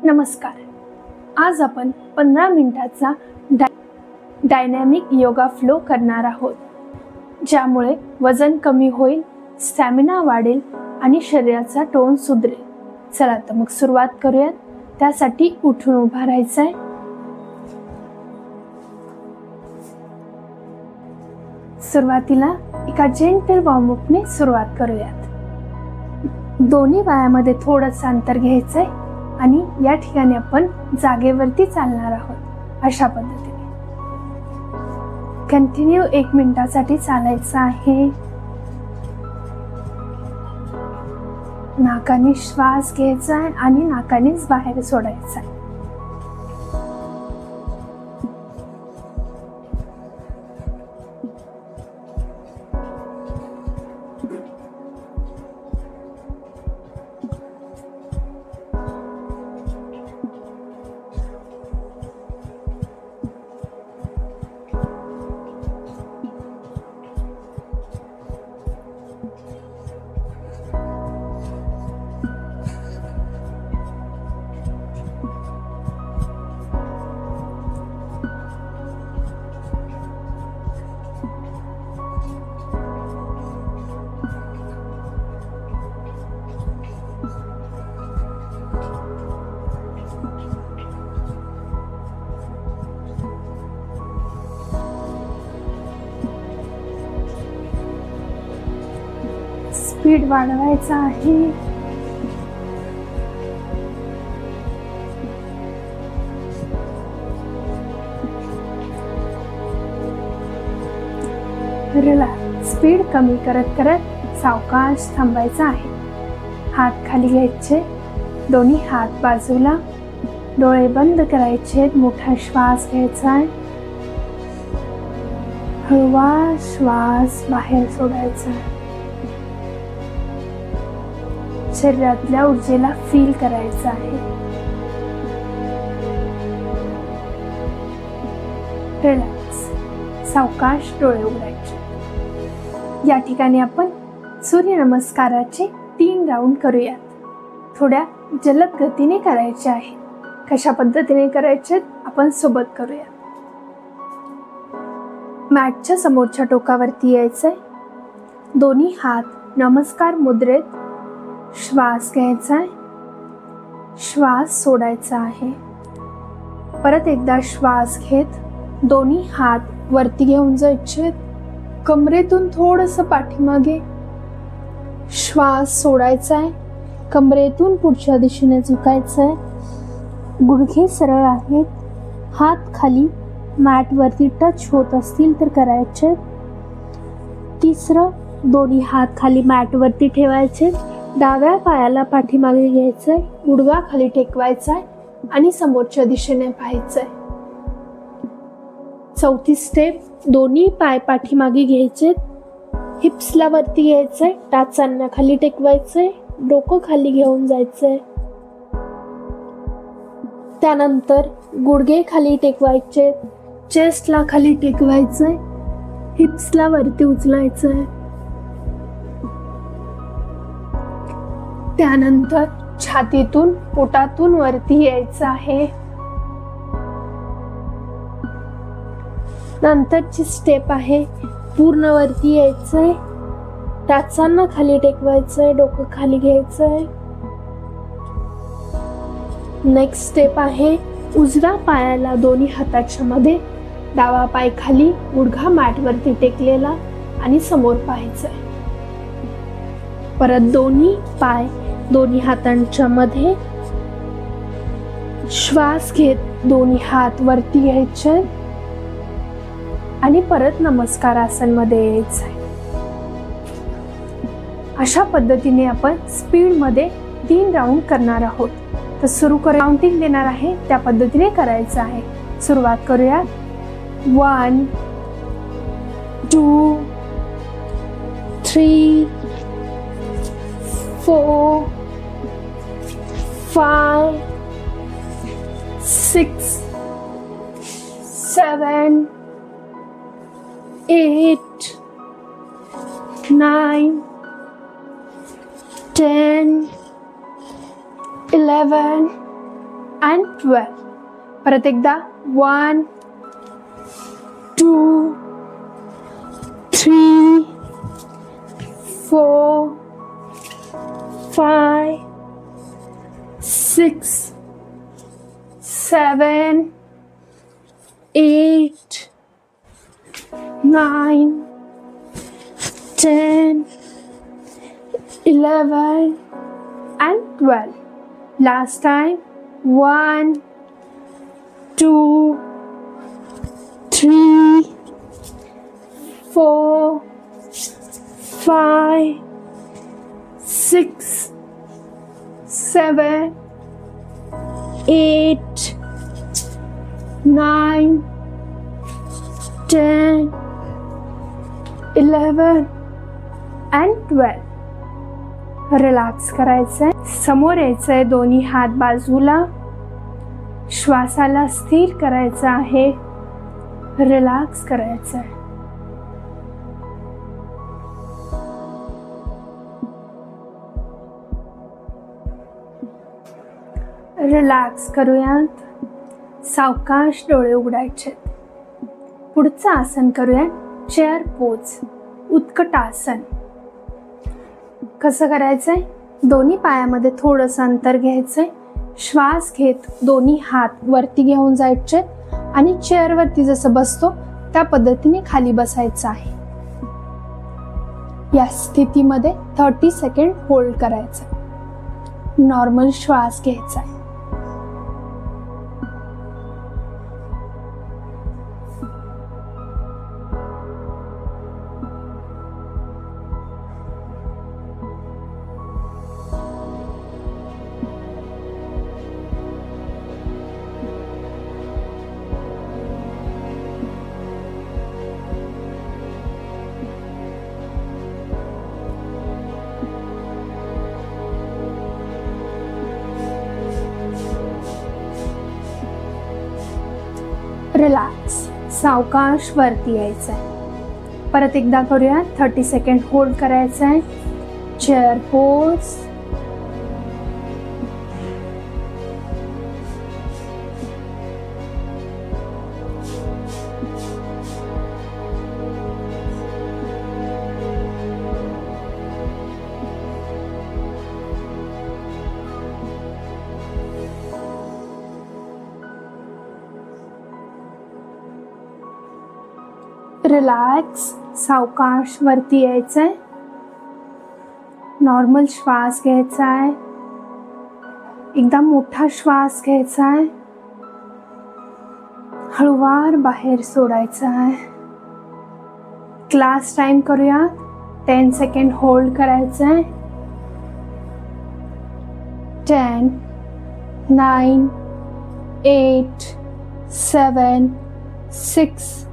नमस्कार. आज आपण 15 मिनिटाचा डायनॅमिक योगा फ्लो करणार आहोत, ज्यामुळे वजन कमी होईल, स्टॅमिना वाढेल आणि शरीराचा टोन सुधरेल. चला तर मग सुरुवात करूयात. त्यासाठी उठून उभा राहायचं आहे. सुरुवातीला एका जेंटल वॉर्मअपने सुरुवात करूयात. दोन्ही पायामध्ये थोडंसं अंतर घ्यायचंय आणि या ठिकाणी आपण जागेवरती चालणार आहोत. अशा पद्धतीने कंटिन्यू 1 मिनिटासाठी चालायचं आहे. नाकाने श्वास घ्यायचा आहे आणि नाकानेच बाहेर सोडायचा आहे. स्पीड वाढवायचा आहे. रिलॅक्स. स्पीड कमी करत करत सावकाश थांबायचा आहे. हात खाली घ्यायचे, दोन्ही हात बाजूला, डोळे बंद करायचे. मोठा श्वास घ्यायचा आहे. हळवा श्वास बाहेर सोडायचा आहे. शरीरातल्या ऊर्जेला फील करायचं आहे. रिलॅक्स. सावकाश डोळे उघडायचे. या ठिकाणी आपण सूर्यनमस्काराचे 3 राऊंड करूयात. थोड्या जलद गतीने करायचे आहे. कशा पद्धतीने करायचे आपण सोबत करूयात. मॅटच्या समोरच्या टोकावरती यायचंय. दोन्ही हात नमस्कार मुद्रेत. श्वास घ्यायचा आहे, श्वास सोडायचा आहे. परत एकदा श्वास घेत दोन्ही हात वरती घेऊन जायचे. कमरेतून थोडंसं पाठीमागे. श्वास सोडायचा आहे. कमरेतून पुढच्या दिशेने झुकायचं आहे. गुडघे सरळ आहेत. हात खाली मॅट वरती टच होत असतील तर करायचे. तिसरं, दोन्ही हात खाली मॅट वरती ठेवायचे. डाव्या पायाला पाठीमागे घ्यायचंय. गुडघा खाली टेकवायचा आहे आणि समोरच्या दिशेने पाहायचंय. चौथी स्टेप, दोन्ही पाय पाठीमागे घ्यायचे. हिप्सला वरती घ्यायचंय. टाचांना खाली टेकवायचंय. डोकं खाली घेऊन जायचंय. त्यानंतर गुडघे खाली टेकवायचे. चेस्टला खाली टेकवायचंय. हिप्सला वरती उचलायचंय. त्यानंतर छातीतून पोटातून वरती यायचं आहे. नंतरची स्टेप आहे पूर्ण वरती यायचंय. टाचांना खाली टेकवायचंय. डोकं खाली घ्यायचंय. नेक्स्ट स्टेप आहे उजव्या पायाला दोन्ही हाताच्या मध्ये, डावा पाय खाली, गुडघा मॅट वरती टेकलेला आणि समोर पाहायचंय. परत दोन्ही पाय दोन्ही हातांच्या मध्ये. श्वास घेत दोन्ही हात वरती घ्यायचे आणि परत नमस्कार आसन मध्ये यायचंय. अशा पद्धतीने आपण स्पीड मध्ये 3 राऊंड करणार आहोत. तर सुरू कर. काउंटिंग देणार आहे त्या पद्धतीने करायचं आहे. सुरुवात करूया. 1 2 3 4 5 6 7 8 9 10 11 and 12. परत एकदा 1 2 3 4 5 6 7 8 9 10 11 and 12. Last time. 1 2 3 4 5 6 7 8 9 10 11 and 12. Relax करायचंय. समोर यायचंय. दोन्ही हात बाजूला. श्वासाला स्थिर करायचं आहे. रिलॅक्स करायचंय. रिलॅक्स करूयात. सावकाश डोळे उघडायचे. पुढचं आसन करूयात. Chair pose, Utkatasana. कसं करायचंय? दोन्ही पायामध्ये थोडंसं अंतर घ्यायचंय. श्वास घेत दोन्ही हात वरती घेऊन जायचे आणि चेअरवरती जसं बसतो त्या पद्धतीने खाली बसायचं आहे. या स्थितीमध्ये 30 सेकंड होल्ड करायचं. नॉर्मल श्वास घ्यायचा आहे. रिलॅक्स. सावकाश वरती यायचं आहे. परत एकदा करूया. 30 सेकंड होल्ड करायचं आहे. Chair pose. रिलॅक्स. सावकाश वरती यायचंय. नॉर्मल श्वास घ्यायचा आहे. एकदम मोठा श्वास घ्यायचा आहे. हळूवार बाहेर सोडायचा आहे. क्लास टाइम करूया. 10 सेकंड होल्ड करायचं आहे. 10 9 8 7 6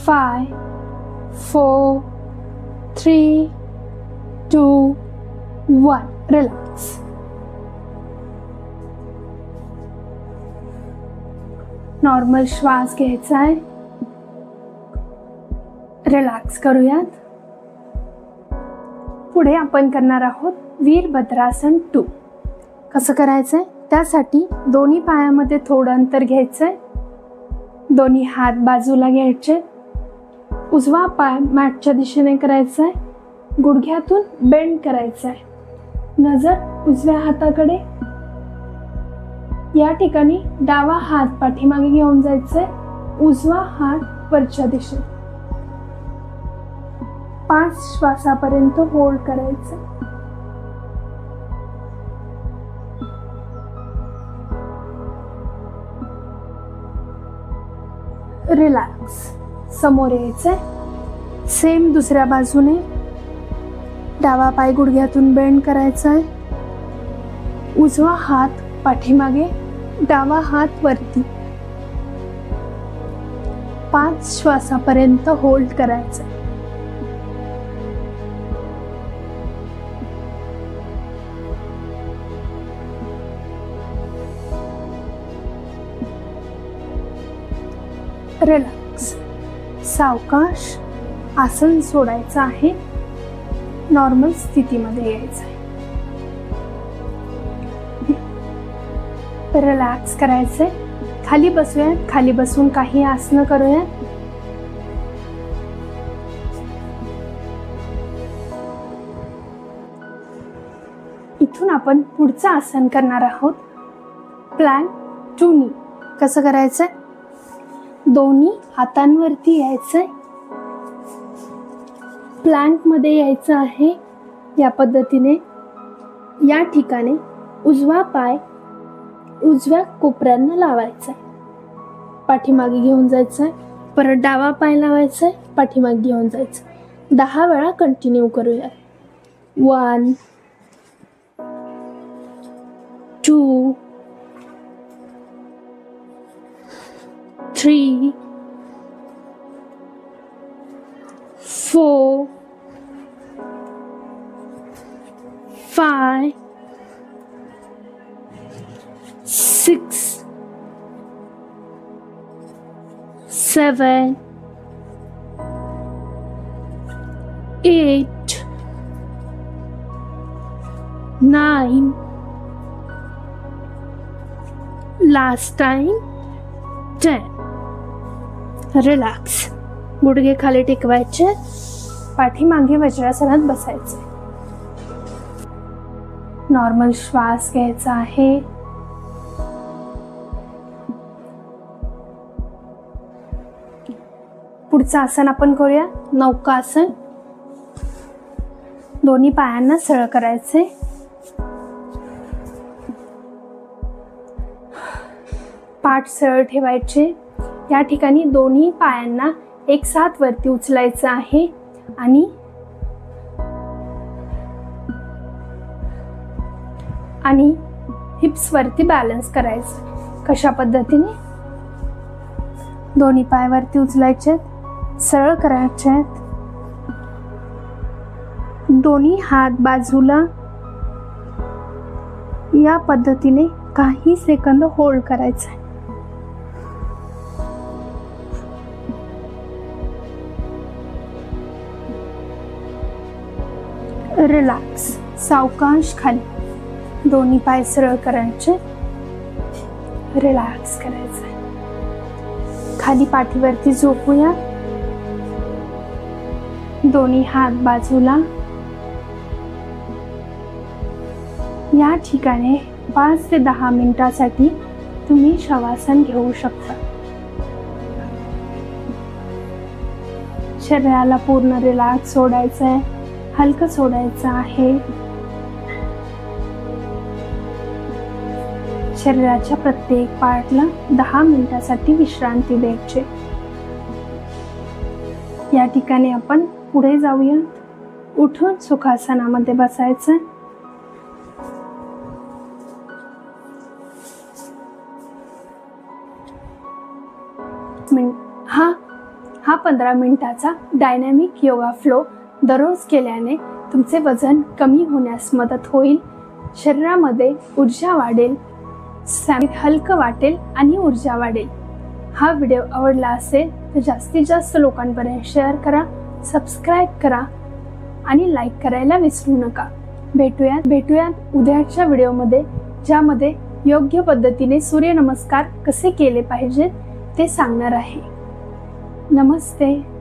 5 4 3 2 1. रिलॅक्स. नॉर्मल श्वास घ्यायचा आहे. रिलॅक्स करूयात. पुढे आपण करणार आहोत वीरभद्रासन 2. कसं करायचंय? त्यासाठी दोन्ही पायामध्ये थोडं अंतर घ्यायचंय. दोन्ही हात बाजूला घ्यायचे. उजवा पाय मॅटच्या दिशेने करायचा आहे. गुडघ्यातून बेंड करायचा आहे. नजर उजव्या हाताकडे. या ठिकाणी डावा हात पाठीमागे घेऊन जायचा आहे. उजवा हात वरच्या दिशेने. 5 श्वासापर्यंत होल्ड करायचं. रिलॅक्स. समोर यायचंय. सेम दुसऱ्या बाजूने. डावा पाय गुडघ्यातून बेंड करायचा आहे. उजवा हात पाठीमागे, डावा हात वरती. 5 श्वासापर्यंत होल्ड करायचं. रिलॅक्स. सावकाश आसन सोडायचं आहे. नॉर्मल स्थितीमध्ये यायचं आहे. रिलॅक्स करायचंय. खाली बसूयात. खाली बसून काही आसनं करूयात. इथून आपण पुढचं आसन करणार आहोत प्लॅंक 2 नी. कसं करायचंय? दोन्ही हातांवरती यायचंय. प्लॅंक मध्ये यायचं आहे. या पद्धतीने या ठिकाणी उजवा पाय उजव्या कोपऱ्यांना लावायचा. पाठीमागे घेऊन जायचंय. परत डावा पाय लावायचाय. पाठीमागे घेऊन जायचं. 10 वेळा कंटिन्यू करूया. 1 2 3 4 5 6 7 8 9. Last time 10. रिलॅक्स. गुडघे खाली टेकवायचे. पाठीमागे वज्रासनात बसायचे. नॉर्मल श्वास घ्यायचा आहे. पुढचं आसन आपण करूया नौकासन. दोन्ही पायांना सरळ करायचे. पाठ सरळ ठेवायचे. या ठिकाणी दोन्ही पायांना एक साथ वरती उचलायचं आहे आणि हिप्स वरती बॅलन्स करायचं. कशा पद्धतीने? दोन्ही पाय वरती उचलायचे, सरळ करायचे. दोन्ही हात बाजूला या पद्धतीने काही सेकंद होल्ड करायचे. रिलॅक्स. सावकाश खाली. दोन्ही पाय सरळ करायचे. रिलॅक्स करायचं. खाली पाठीवरती झोपूया. दोन्ही हात बाजूला. या ठिकाणी 5 ते 10 मिनिटासाठी तुम्ही शवासन घेऊ शकता. शरीराला पूर्ण रिलॅक्स सोडायचं आहे. हलकं सोडायचं आहे. शरीराच्या प्रत्येक पार्टला 10 मिनिटासाठी विश्रांती द्यायची. या ठिकाणी आपण पुढे जाऊया. उठून सुखासनामध्ये बसायचं. हा 15 मिनिटाचा डायनॅमिक योगा फ्लो दररोज केल्याने तुमचे वजन कमी होण्यास मदत होईल. शरीरामध्ये ऊर्जा वाढेल. हलकं वाटेल आणि ऊर्जा वाढेल. हा व्हिडिओ आवडला असेल तर जास्तीत जास्त लोकांपर्यंत शेअर करा, सबस्क्राईब करा आणि लाईक करायला विसरू नका. भेटूयात उद्याच्या व्हिडिओमध्ये, ज्यामध्ये योग्य पद्धतीने सूर्यनमस्कार कसे केले पाहिजेत ते सांगणार आहे. नमस्ते.